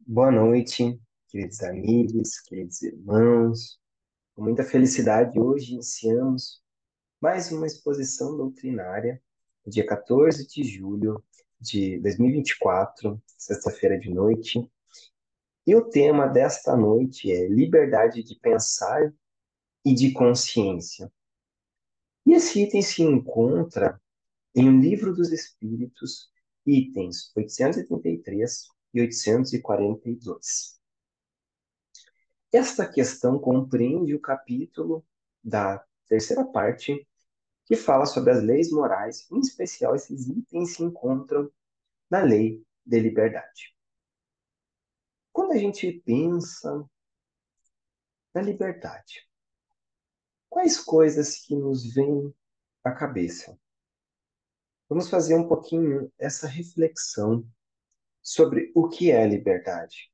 Boa noite, queridos amigos, queridos irmãos. Com muita felicidade, hoje iniciamos mais uma exposição doutrinária, no dia 14 de julho de 2024, sexta-feira de noite. E o tema desta noite é liberdade de pensar e de consciência. E esse item se encontra em O Livro dos Espíritos, itens 833 e 842. Esta questão compreende o capítulo da terceira parte, que fala sobre as leis morais, em especial esses itens se encontram na lei de liberdade. Quando a gente pensa na liberdade, quais coisas que nos vêm à cabeça? Vamos fazer um pouquinho essa reflexão sobre o que é liberdade,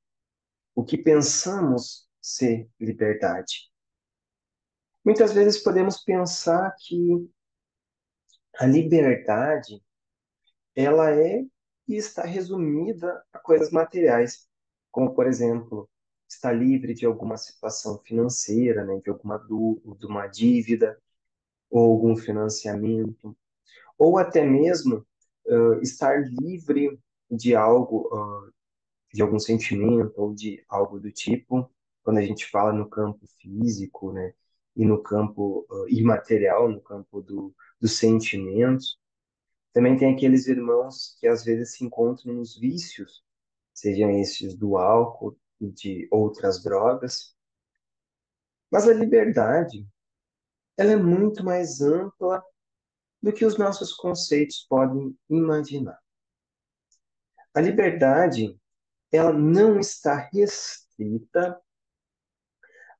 o que pensamos ser liberdade. Muitas vezes podemos pensar que a liberdade ela é e está resumida a coisas materiais, como, por exemplo, estar livre de alguma situação financeira, né, de de uma dívida ou algum financiamento, ou até mesmo estar livre de algo, de algum sentimento ou de algo do tipo, quando a gente fala no campo físico, né, e no campo imaterial, no campo dos sentimentos. Também tem aqueles irmãos que às vezes se encontram nos vícios, sejam esses do álcool e de outras drogas. Mas a liberdade, ela é muito mais ampla do que os nossos conceitos podem imaginar. A liberdade, ela não está restrita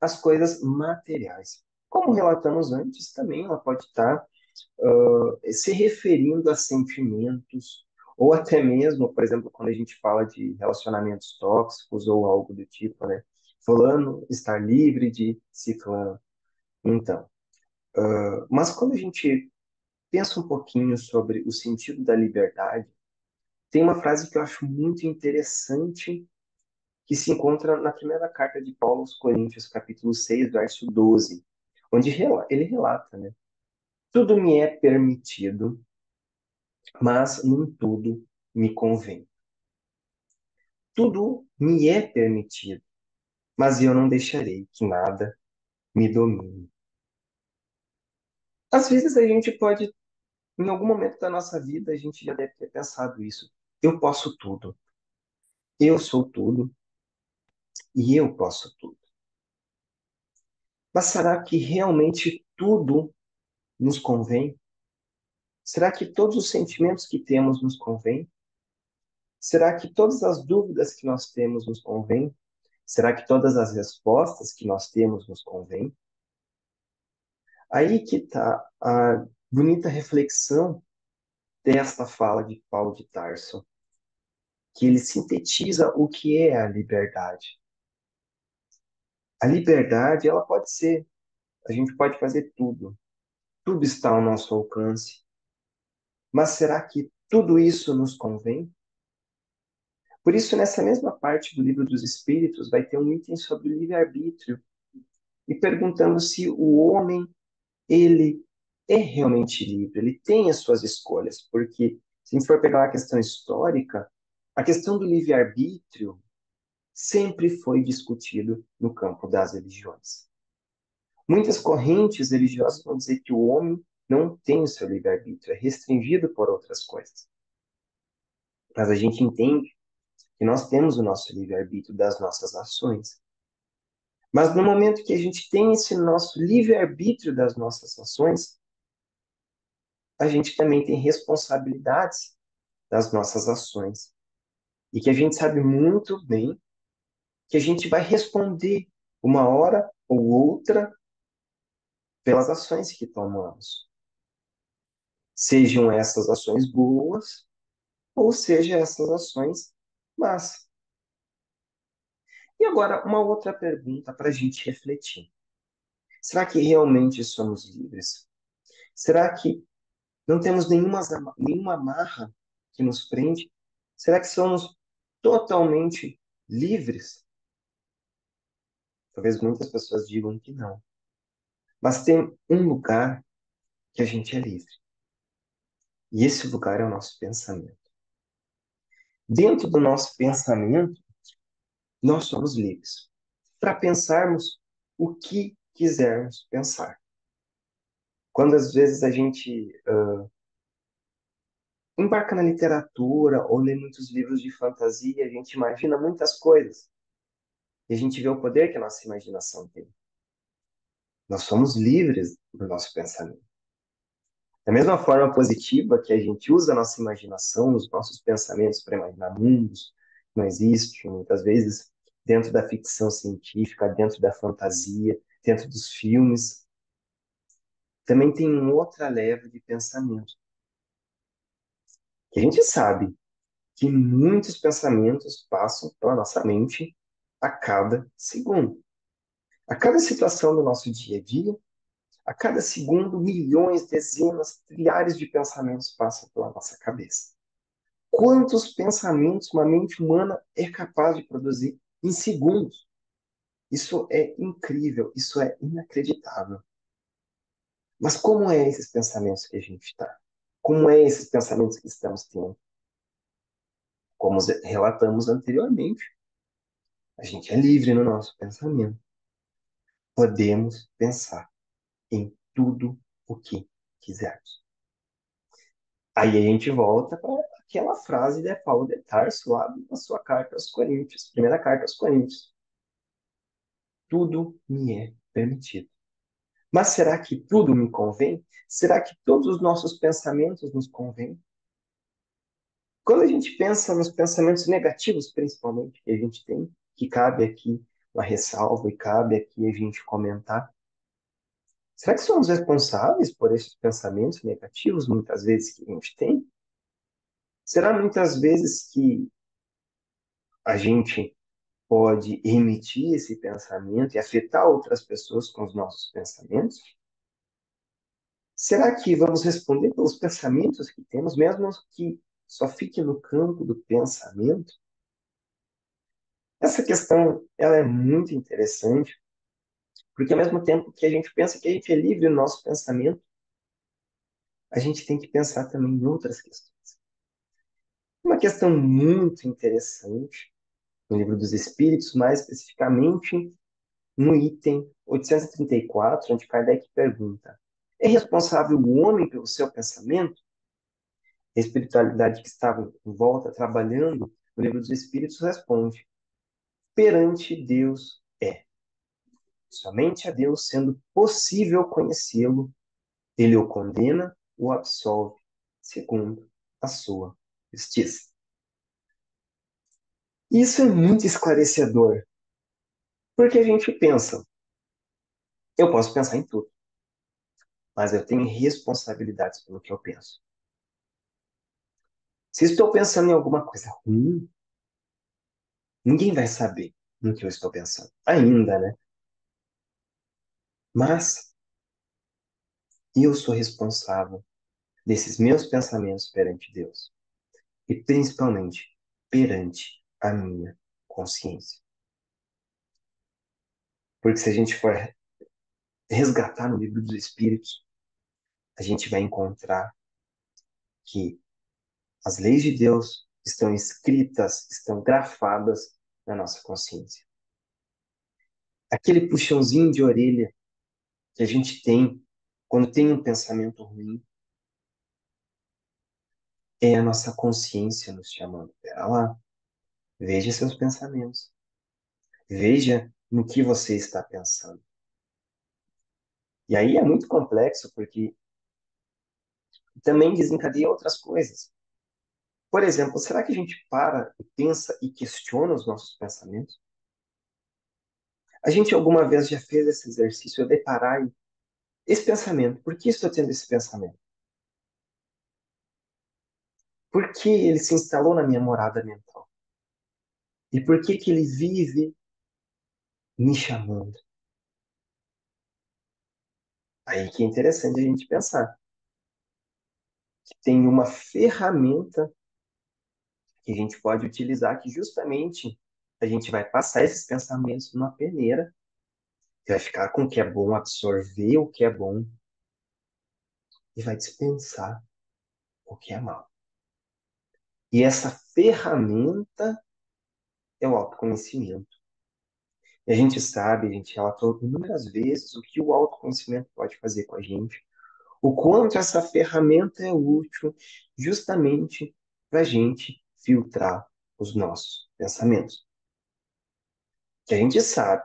às coisas materiais. Como relatamos antes, também ela pode estar se referindo a sentimentos, ou até mesmo, por exemplo, quando a gente fala de relacionamentos tóxicos ou algo do tipo, né? Fulano estar livre de ciclano. Então, mas quando a gente pensa um pouquinho sobre o sentido da liberdade, tem uma frase que eu acho muito interessante que se encontra na primeira carta de Paulo aos Coríntios, capítulo 6, verso 12, onde ele relata, né? Tudo me é permitido, mas nem tudo me convém. Tudo me é permitido, mas eu não deixarei que nada me domine. Às vezes a gente pode, em algum momento da nossa vida, a gente já deve ter pensado isso. Eu posso tudo, eu sou tudo e eu posso tudo. Mas será que realmente tudo nos convém? Será que todos os sentimentos que temos nos convêm? Será que todas as dúvidas que nós temos nos convêm? Será que todas as respostas que nós temos nos convêm? Aí que está a bonita reflexão desta fala de Paulo de Tarso, que ele sintetiza o que é a liberdade. A liberdade, ela pode ser, a gente pode fazer tudo, tudo está ao nosso alcance, mas será que tudo isso nos convém? Por isso, nessa mesma parte do Livro dos Espíritos, vai ter um item sobre o livre-arbítrio, e perguntando se o homem ele é realmente livre, ele tem as suas escolhas, porque se a gente for pegar a questão histórica, a questão do livre-arbítrio sempre foi discutido no campo das religiões. Muitas correntes religiosas vão dizer que o homem não tem o seu livre-arbítrio, é restringido por outras coisas. Mas a gente entende que nós temos o nosso livre-arbítrio das nossas ações. Mas no momento que a gente tem esse nosso livre-arbítrio das nossas ações, a gente também tem responsabilidades das nossas ações. E que a gente sabe muito bem que a gente vai responder uma hora ou outra pelas ações que tomamos. Sejam essas ações boas ou sejam essas ações más. E agora, uma outra pergunta para a gente refletir. Será que realmente somos livres? Será que não temos nenhuma amarra que nos prende? Será que somos totalmente livres? Talvez muitas pessoas digam que não. Mas tem um lugar que a gente é livre. E esse lugar é o nosso pensamento. Dentro do nosso pensamento, nós somos livres para pensarmos o que quisermos pensar. Quando às vezes a gente embarca na literatura ou lê muitos livros de fantasia, a gente imagina muitas coisas. E a gente vê o poder que a nossa imaginação tem. Nós somos livres do nosso pensamento. Da mesma forma positiva que a gente usa a nossa imaginação, os nossos pensamentos para imaginar mundos que não existem, muitas vezes dentro da ficção científica, dentro da fantasia, dentro dos filmes, também tem uma outra leva de pensamento. Que a gente sabe que muitos pensamentos passam pela nossa mente a cada segundo. A cada situação do nosso dia a dia, a cada segundo, milhões, dezenas, trilhares de pensamentos passam pela nossa cabeça. Quantos pensamentos uma mente humana é capaz de produzir em segundos? Isso é incrível, isso é inacreditável. Mas como é esses pensamentos que a gente está? Como é esses pensamentos que estamos tendo? Como relatamos anteriormente, a gente é livre no nosso pensamento. Podemos pensar em tudo o que quisermos. Aí a gente volta para aquela frase de Paulo de Tarso lá na sua carta aos Coríntios, primeira carta aos Coríntios. Tudo me é permitido. Mas será que tudo me convém? Será que todos os nossos pensamentos nos convêm? Quando a gente pensa nos pensamentos negativos, principalmente, que a gente tem, que cabe aqui uma ressalva e cabe aqui a gente comentar, será que somos responsáveis por esses pensamentos negativos, muitas vezes, que a gente tem? Será muitas vezes que a gente pode emitir esse pensamento e afetar outras pessoas com os nossos pensamentos? Será que vamos responder pelos pensamentos que temos, mesmo que só fique no campo do pensamento? Essa questão ela é muito interessante, porque ao mesmo tempo que a gente pensa que a gente é livre no nosso pensamento, a gente tem que pensar também em outras questões. Uma questão muito interessante no Livro dos Espíritos, mais especificamente no item 834, onde Kardec pergunta: é responsável o homem pelo seu pensamento? A espiritualidade que estava em volta, trabalhando no Livro dos Espíritos, responde: perante Deus é. Somente a Deus, sendo possível conhecê-lo, ele o condena, o absolve, segundo a sua justiça. Isso é muito esclarecedor, porque a gente pensa, eu posso pensar em tudo, mas eu tenho responsabilidades pelo que eu penso. Se estou pensando em alguma coisa ruim, ninguém vai saber no que eu estou pensando. Ainda, né? Mas eu sou responsável desses meus pensamentos perante Deus. E principalmente perante a minha consciência. Porque se a gente for resgatar no livro dos Espíritos, a gente vai encontrar que as leis de Deus estão escritas, estão grafadas na nossa consciência. Aquele puxãozinho de orelha que a gente tem quando tem um pensamento ruim é a nossa consciência nos chamando. Pera lá, veja seus pensamentos. Veja no que você está pensando. E aí é muito complexo, porque também desencadeia outras coisas. Por exemplo, será que a gente para e pensa e questiona os nossos pensamentos? A gente alguma vez já fez esse exercício de parar e esse pensamento, por que estou tendo esse pensamento? Por que ele se instalou na minha morada mental? E por que que ele vive me chamando? Aí que é interessante a gente pensar que tem uma ferramenta que a gente pode utilizar que justamente A gente vai passar esses pensamentos numa peneira, vai ficar com o que é bom, absorver o que é bom e vai dispensar o que é mal. E essa ferramenta é o autoconhecimento. E a gente sabe, a gente relatou inúmeras vezes o que o autoconhecimento pode fazer com a gente, o quanto essa ferramenta é útil justamente para a gente filtrar os nossos pensamentos. Que a gente sabe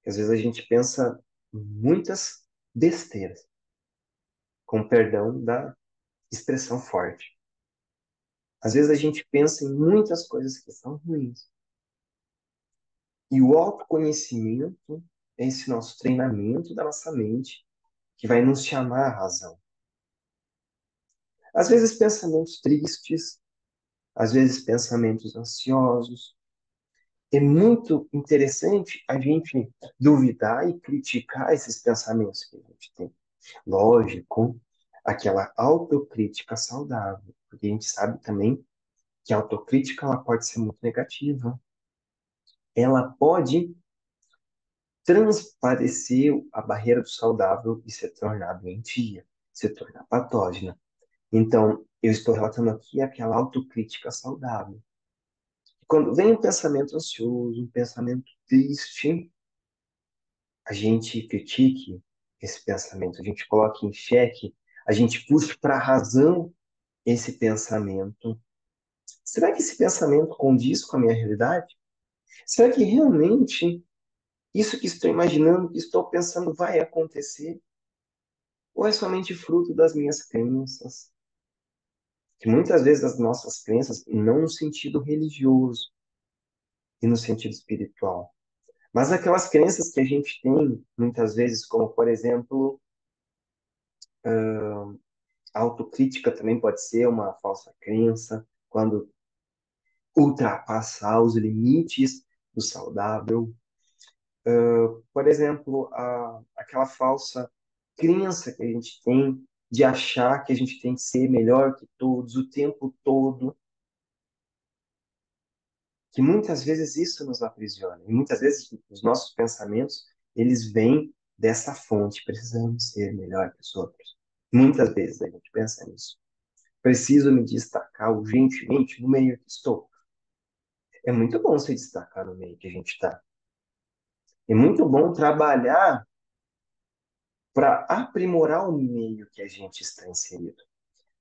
que às vezes a gente pensa muitas besteiras, com perdão da expressão forte. Às vezes a gente pensa em muitas coisas que são ruins. E o autoconhecimento é esse nosso treinamento da nossa mente que vai nos chamar à razão. Às vezes pensamentos tristes, às vezes pensamentos ansiosos. É muito interessante a gente duvidar e criticar esses pensamentos que a gente tem. Lógico, aquela autocrítica saudável, porque a gente sabe também que a autocrítica ela pode ser muito negativa. Ela pode transparecer a barreira do saudável e se tornar doentia, se tornar patógena. Então, eu estou relatando aqui aquela autocrítica saudável. Quando vem um pensamento ansioso, um pensamento triste, a gente critique esse pensamento, a gente coloca em xeque, a gente puxa para a razão esse pensamento. Será que esse pensamento condiz com a minha realidade? Será que realmente isso que estou imaginando, que estou pensando, vai acontecer? Ou é somente fruto das minhas crenças? Que muitas vezes as nossas crenças, não no sentido religioso e no sentido espiritual, mas aquelas crenças que a gente tem, muitas vezes, como, por exemplo, a autocrítica também pode ser uma falsa crença, quando ultrapassar os limites do saudável. Por exemplo, aquela falsa crença que a gente tem de achar que a gente tem que ser melhor que todos o tempo todo, que muitas vezes isso nos aprisiona. E muitas vezes os nossos pensamentos, eles vêm dessa fonte, precisamos ser melhor que os outros. Muitas vezes a gente pensa nisso. Preciso me destacar urgentemente no meio que estou. É muito bom se destacar no meio que a gente está. É muito bom trabalhar para aprimorar o meio que a gente está inserido.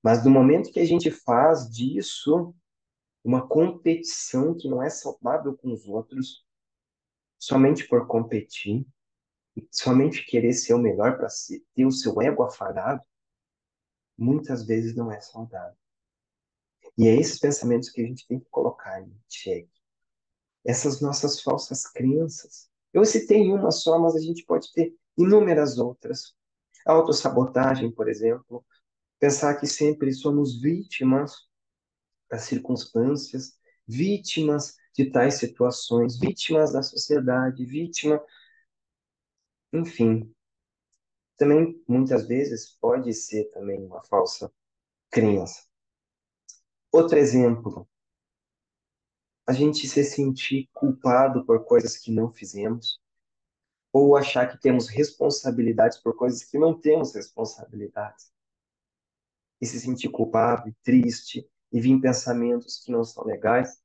Mas no momento que a gente faz disso uma competição que não é saudável com os outros, somente por competir, somente querer ser o melhor para ter o seu ego afagado, muitas vezes não é saudável. E é esses pensamentos que a gente tem que colocar em xeque. Essas nossas falsas crenças. Eu citei uma só, mas a gente pode ter inúmeras outras. A autossabotagem, por exemplo, pensar que sempre somos vítimas das circunstâncias, vítimas de tais situações, vítimas da sociedade, vítima, enfim. Também, muitas vezes, pode ser também uma falsa crença. Outro exemplo, a gente se sentir culpado por coisas que não fizemos, ou achar que temos responsabilidades por coisas que não temos responsabilidades, e se sentir culpado e triste, e vir pensamentos que não são legais.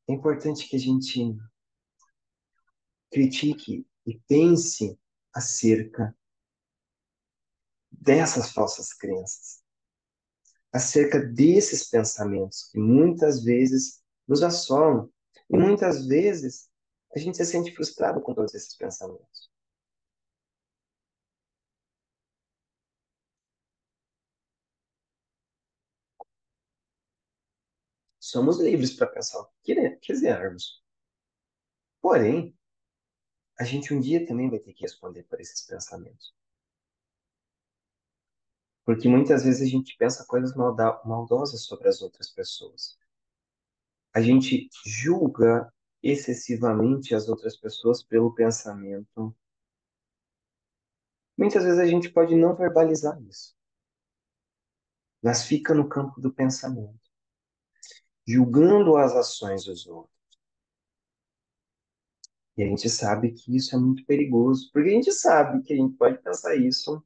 É importante que a gente critique e pense acerca dessas falsas crenças, acerca desses pensamentos que muitas vezes nos assolam e muitas vezes a gente se sente frustrado com todos esses pensamentos. Somos livres para pensar o que quisermos. Porém, a gente um dia também vai ter que responder por esses pensamentos. Porque muitas vezes a gente pensa coisas maldosas sobre as outras pessoas. A gente julga excessivamente as outras pessoas pelo pensamento. Muitas vezes a gente pode não verbalizar isso, mas fica no campo do pensamento. julgando as ações dos outros. E a gente sabe que isso é muito perigoso, porque a gente sabe que a gente pode pensar isso,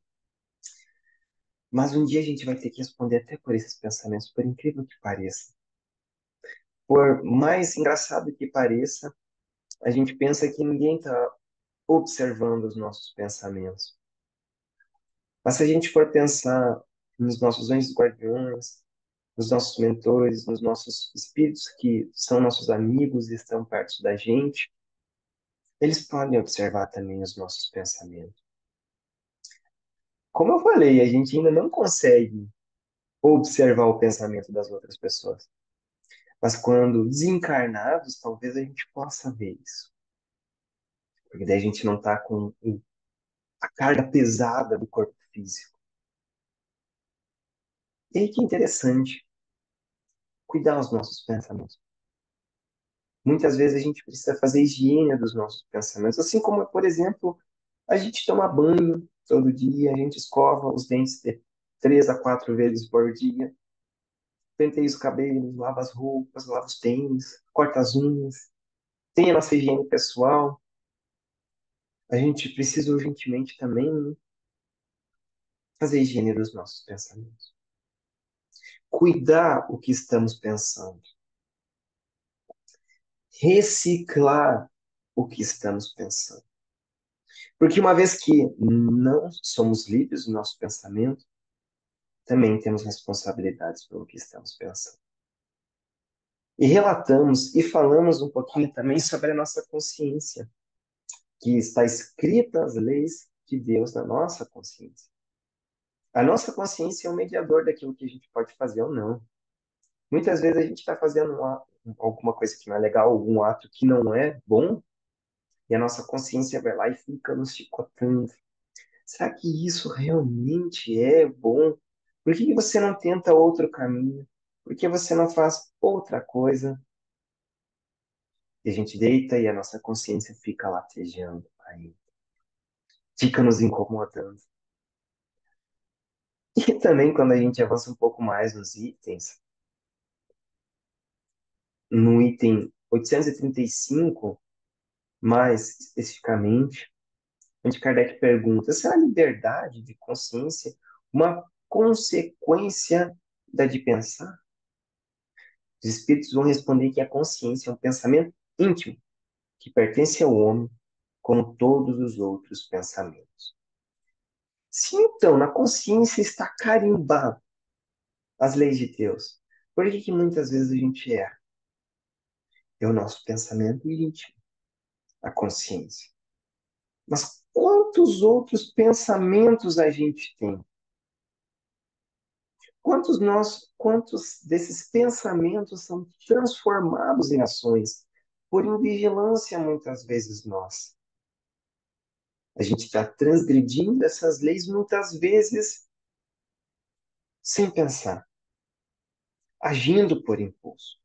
mas um dia a gente vai ter que responder até por esses pensamentos, por incrível que pareça. Por mais engraçado que pareça, a gente pensa que ninguém está observando os nossos pensamentos. Mas se a gente for pensar nos nossos anjos guardiões, nos nossos mentores, nos nossos espíritos que são nossos amigos e estão perto da gente, eles podem observar também os nossos pensamentos. Como eu falei, a gente ainda não consegue observar o pensamento das outras pessoas. Mas quando desencarnados, talvez a gente possa ver isso. Porque daí a gente não está com a carga pesada do corpo físico. E aí que interessante, cuidar dos nossos pensamentos. Muitas vezes a gente precisa fazer higiene dos nossos pensamentos, assim como, por exemplo, a gente toma banho todo dia, a gente escova os dentes de 3 a 4 vezes por dia, penteia os cabelos, lava as roupas, lava os tênis, corta as unhas, tem a nossa higiene pessoal. A gente precisa urgentemente também, né, fazer a higiene dos nossos pensamentos. Cuidar o que estamos pensando. Reciclar o que estamos pensando. Porque uma vez que não somos livres do nosso pensamento, também temos responsabilidades pelo que estamos pensando. E relatamos e falamos um pouquinho também sobre a nossa consciência, que está escrita as leis de Deus na nossa consciência. A nossa consciência é o mediador daquilo que a gente pode fazer ou não. Muitas vezes a gente está fazendo alguma coisa que não é legal, algum ato que não é bom, e a nossa consciência vai lá e fica nos chicotando. Será que isso realmente é bom? Por que você não tenta outro caminho? Por que você não faz outra coisa? E a gente deita e a nossa consciência fica latejando aí, fica nos incomodando. E também quando a gente avança um pouco mais nos itens, no item 835, mais especificamente, onde Kardec pergunta: será a liberdade de consciência uma consequência da de pensar? Os espíritos vão responder que a consciência é um pensamento íntimo que pertence ao homem, como todos os outros pensamentos. Se então na consciência está carimbado as leis de Deus, por que muitas vezes a gente erra? É o nosso pensamento íntimo, a consciência. Mas quantos outros pensamentos a gente tem? Quantos desses pensamentos são transformados em ações por invigilância muitas vezes nós? A gente está transgredindo essas leis muitas vezes sem pensar, agindo por impulso,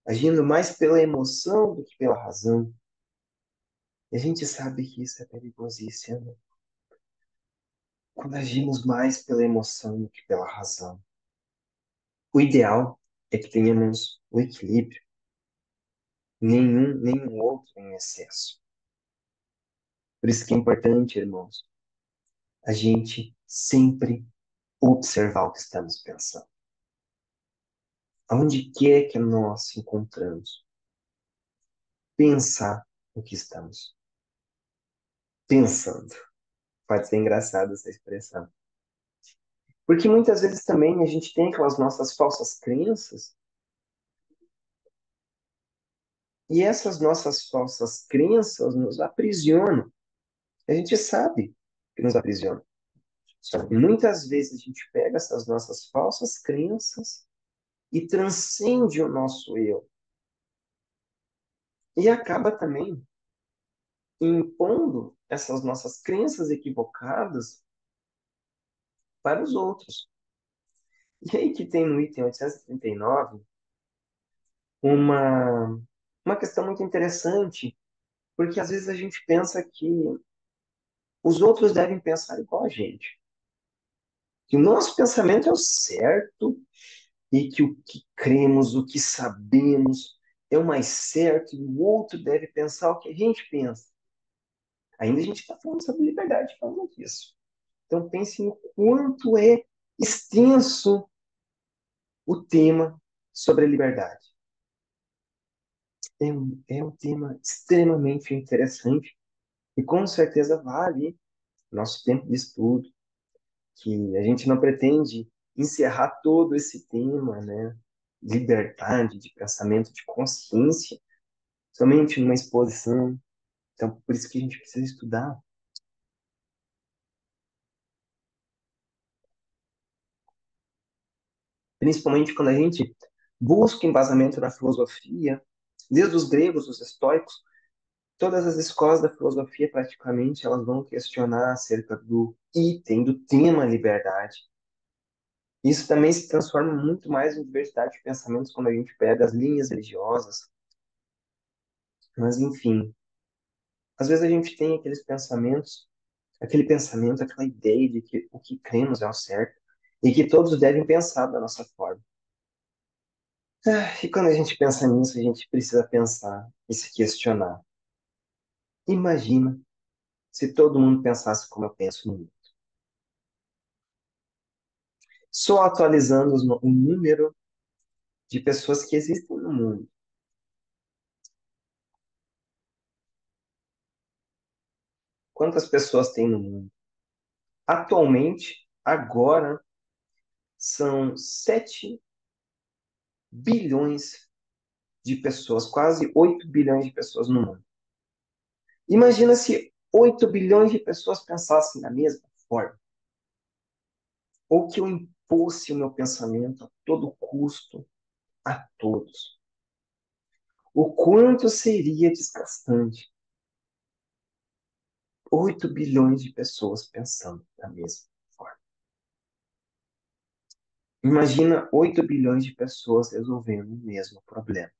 agindo mais pela emoção do que pela razão. E a gente sabe que isso é perigosíssimo quando agimos mais pela emoção do que pela razão. O ideal é que tenhamos o equilíbrio, nenhum outro em excesso. Por isso que é importante, irmãos, a gente sempre observar o que estamos pensando. Aonde quer que nós se encontramos, pensar o que estamos pensando. Pode ser engraçado essa expressão. Porque muitas vezes também a gente tem aquelas nossas falsas crenças, e essas nossas falsas crenças nos aprisionam. A gente sabe que nos aprisionam. Só que muitas vezes a gente pega essas nossas falsas crenças e transcende o nosso eu. E acaba também impondo essas nossas crenças equivocadas para os outros. E aí que tem no item 839 uma, uma questão muito interessante, porque às vezes a gente pensa que os outros devem pensar igual a gente. Que o nosso pensamento é o certo e que o que cremos, o que sabemos é o mais certo e o outro deve pensar o que a gente pensa. Ainda a gente está falando sobre liberdade falando disso. Então pense no quanto é extenso o tema sobre a liberdade. É um tema extremamente interessante e com certeza vale nosso tempo de estudo, que a gente não pretende encerrar todo esse tema, né? Liberdade, de pensamento, de consciência, somente numa exposição. Então, por isso que a gente precisa estudar, principalmente quando a gente busca embasamento na filosofia, desde os gregos, os estoicos, todas as escolas da filosofia praticamente elas vão questionar acerca do item, do tema liberdade. Isso também se transforma muito mais em diversidade de pensamentos quando a gente pega as linhas religiosas, mas enfim, às vezes a gente tem aqueles pensamentos, aquele pensamento, aquela ideia de que o que cremos é o certo e que todos devem pensar da nossa forma. E quando a gente pensa nisso, a gente precisa pensar e se questionar. Imagina se todo mundo pensasse como eu penso no mundo. Só atualizando o número de pessoas que existem no mundo. Quantas pessoas tem no mundo? Atualmente, agora, são 7 bilhões de pessoas, quase 8 bilhões de pessoas no mundo. Imagina se 8 bilhões de pessoas pensassem da mesma forma. Ou que eu impus o meu pensamento a todo custo a todos. O quanto seria desgastante 8 bilhões de pessoas pensando da mesma forma. Imagina 8 bilhões de pessoas resolvendo o mesmo problema.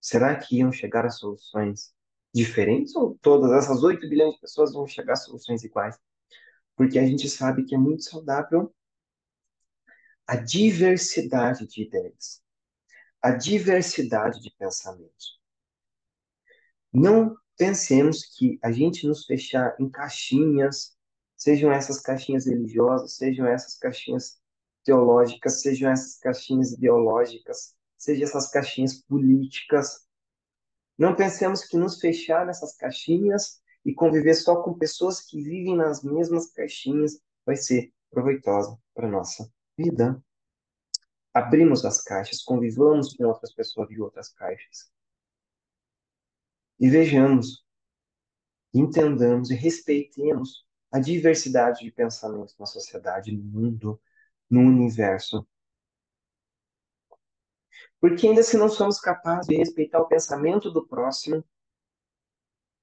Será que iam chegar a soluções diferentes ou todas essas 8 bilhões de pessoas vão chegar a soluções iguais? Porque a gente sabe que é muito saudável a diversidade de ideias, a diversidade de pensamentos. Não pensemos que a gente nos fechar em caixinhas, sejam essas caixinhas religiosas, sejam essas caixinhas teológicas, sejam essas caixinhas ideológicas, sejam essas caixinhas políticas. Não pensemos que nos fechar nessas caixinhas e conviver só com pessoas que vivem nas mesmas caixinhas vai ser proveitosa para a nossa vida. Abrimos as caixas, convivamos com outras pessoas de outras caixas e vejamos, entendamos e respeitemos a diversidade de pensamentos na sociedade, no mundo, no universo. Porque ainda se não somos capazes de respeitar o pensamento do próximo,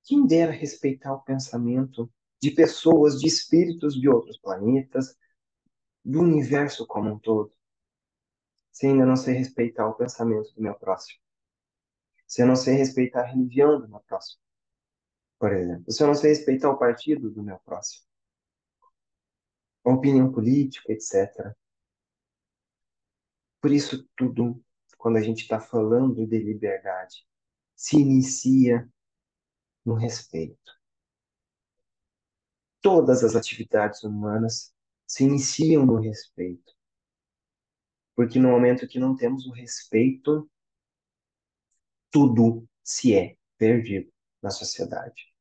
quem dera respeitar o pensamento de pessoas, de espíritos de outros planetas, do universo como um todo, se ainda não sei respeitar o pensamento do meu próximo, se eu não sei respeitar a religião do meu próximo, por exemplo, se eu não sei respeitar o partido do meu próximo, a opinião política, etc. Por isso tudo, quando a gente está falando de liberdade, se inicia no respeito. Todas as atividades humanas se iniciam no respeito, porque no momento que não temos o respeito, tudo se é perdido na sociedade.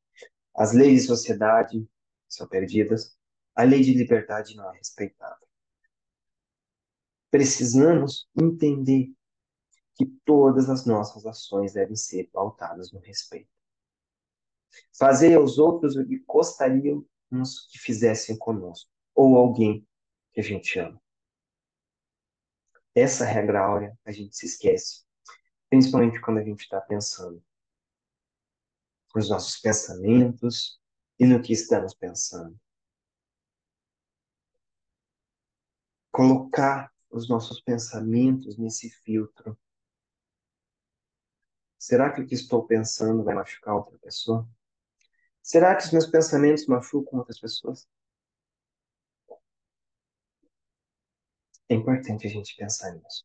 As leis de sociedade são perdidas, a lei de liberdade não é respeitada. Precisamos entender que todas as nossas ações devem ser pautadas no respeito. Fazer aos outros o que gostaríamos que fizessem conosco, ou alguém que a gente ama. Essa regra áurea a gente se esquece, principalmente quando a gente está pensando nos nossos pensamentos e no que estamos pensando. Colocar os nossos pensamentos nesse filtro. Será que o que estou pensando vai machucar outra pessoa? Será que os meus pensamentos machucam outras pessoas? É importante a gente pensar nisso.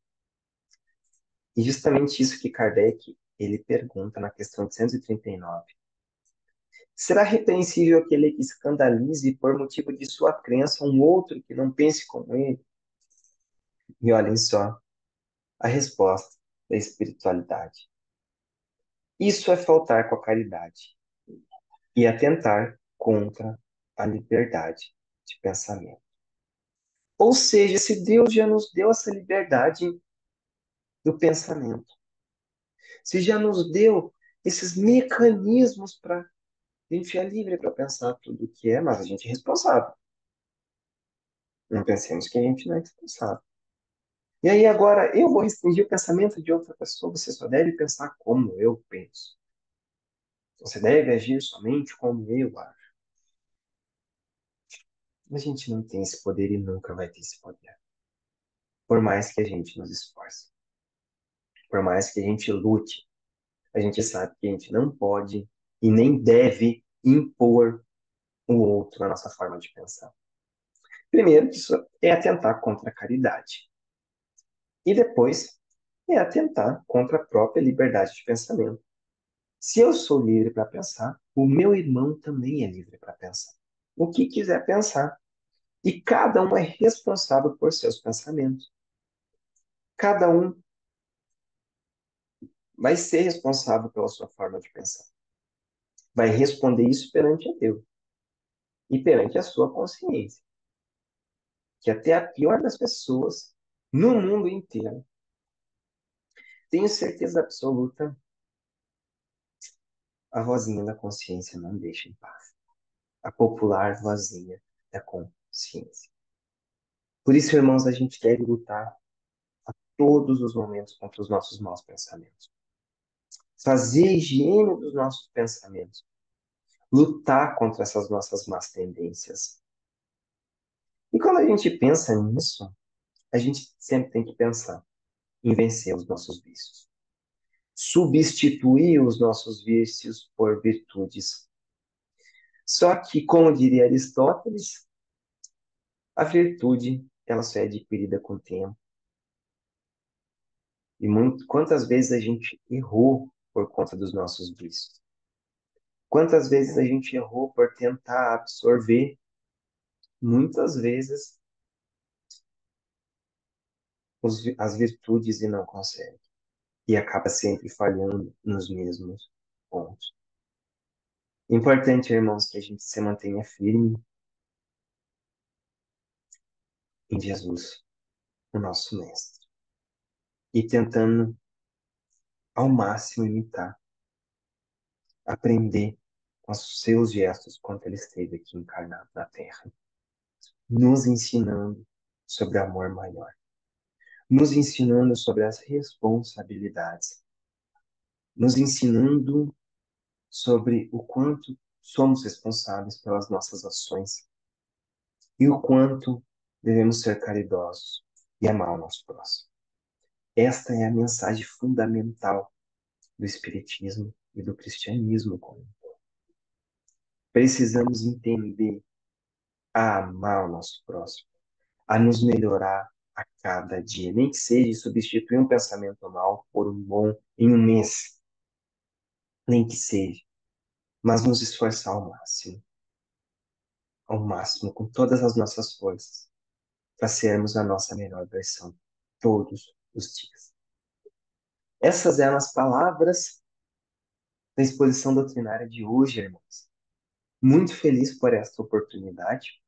E justamente isso que Kardec ele pergunta na questão de 139. Será repreensível aquele que escandalize por motivo de sua crença um outro que não pense como ele? E olhem só a resposta da espiritualidade. Isso é faltar com a caridade e atentar contra a liberdade de pensamento. Ou seja, se Deus já nos deu essa liberdade do pensamento, se já nos deu esses mecanismos para a gente é livre para pensar tudo o que é, mas a gente é responsável. Não pensemos que a gente não é responsável. E aí agora eu vou restringir o pensamento de outra pessoa, você só deve pensar como eu penso. Você deve agir somente como eu acho. A gente não tem esse poder e nunca vai ter esse poder. Por mais que a gente nos esforce, por mais que a gente lute, a gente sabe que a gente não pode e nem deve impor o outro a nossa forma de pensar. Primeiro, isso é atentar contra a caridade. E depois, é atentar contra a própria liberdade de pensamento. Se eu sou livre para pensar, o meu irmão também é livre para pensar. O que quiser pensar. E cada um é responsável por seus pensamentos. Cada um vai ser responsável pela sua forma de pensar. Vai responder isso perante a Deus e perante a sua consciência. Que até a pior das pessoas no mundo inteiro, tenho certeza absoluta, a vozinha da consciência não deixa em paz. A popular vozinha da consciência. Por isso, irmãos, a gente deve lutar todos os momentos contra os nossos maus pensamentos. Fazer a higiene dos nossos pensamentos. Lutar contra essas nossas más tendências. E quando a gente pensa nisso, a gente sempre tem que pensar em vencer os nossos vícios. Substituir os nossos vícios por virtudes. Só que, como diria Aristóteles, a virtude ela só é adquirida com o tempo. E quantas vezes a gente errou por conta dos nossos vícios? Quantas vezes a gente errou por tentar absorver, muitas vezes, as virtudes e não consegue. E acaba sempre falhando nos mesmos pontos. Importante, irmãos, que a gente se mantenha firme em Jesus, o nosso Mestre. E tentando, ao máximo, imitar, aprender com os seus gestos quando ele esteve aqui encarnado na Terra, nos ensinando sobre amor maior, nos ensinando sobre as responsabilidades, nos ensinando sobre o quanto somos responsáveis pelas nossas ações e o quanto devemos ser caridosos e amar o nosso próximo. Esta é a mensagem fundamental do Espiritismo e do cristianismo. Precisamos entender a amar o nosso próximo, a nos melhorar a cada dia, nem que seja substituir um pensamento mal por um bom em um mês, nem que seja, mas nos esforçar ao máximo, com todas as nossas forças, para sermos a nossa melhor versão todos os dias. Essas eram as palavras da exposição doutrinária de hoje, irmãos. Muito feliz por esta oportunidade.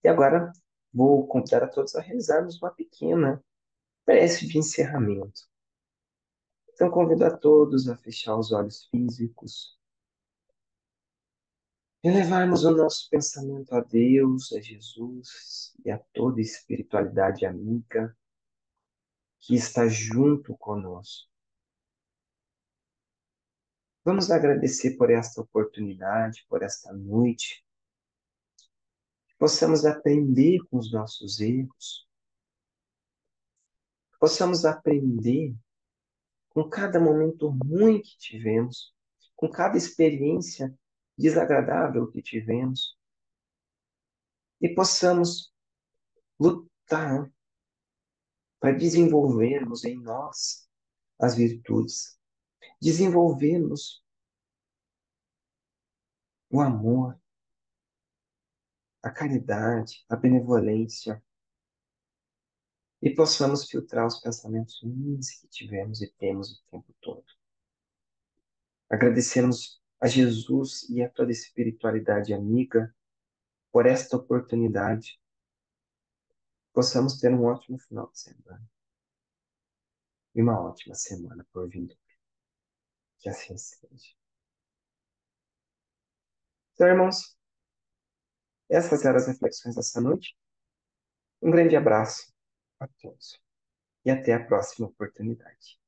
E agora vou convidar a todos a realizarmos uma pequena prece de encerramento. Então, convido a todos a fechar os olhos físicos, elevarmos o nosso pensamento a Deus, a Jesus e a toda espiritualidade amiga que está junto conosco. Vamos agradecer por esta oportunidade, por esta noite, que possamos aprender com os nossos erros, que possamos aprender com cada momento ruim que tivemos, com cada experiência desagradável que tivemos, e possamos lutar para desenvolvermos em nós as virtudes, desenvolvermos o amor, a caridade, a benevolência, e possamos filtrar os pensamentos ruins que tivemos e temos o tempo todo. Agradecemos a Jesus e a toda a espiritualidade amiga por esta oportunidade. Possamos ter um ótimo final de semana e uma ótima semana por vir. Que assim seja. Então, irmãos, essas eram as reflexões dessa noite. Um grande abraço a todos e até a próxima oportunidade.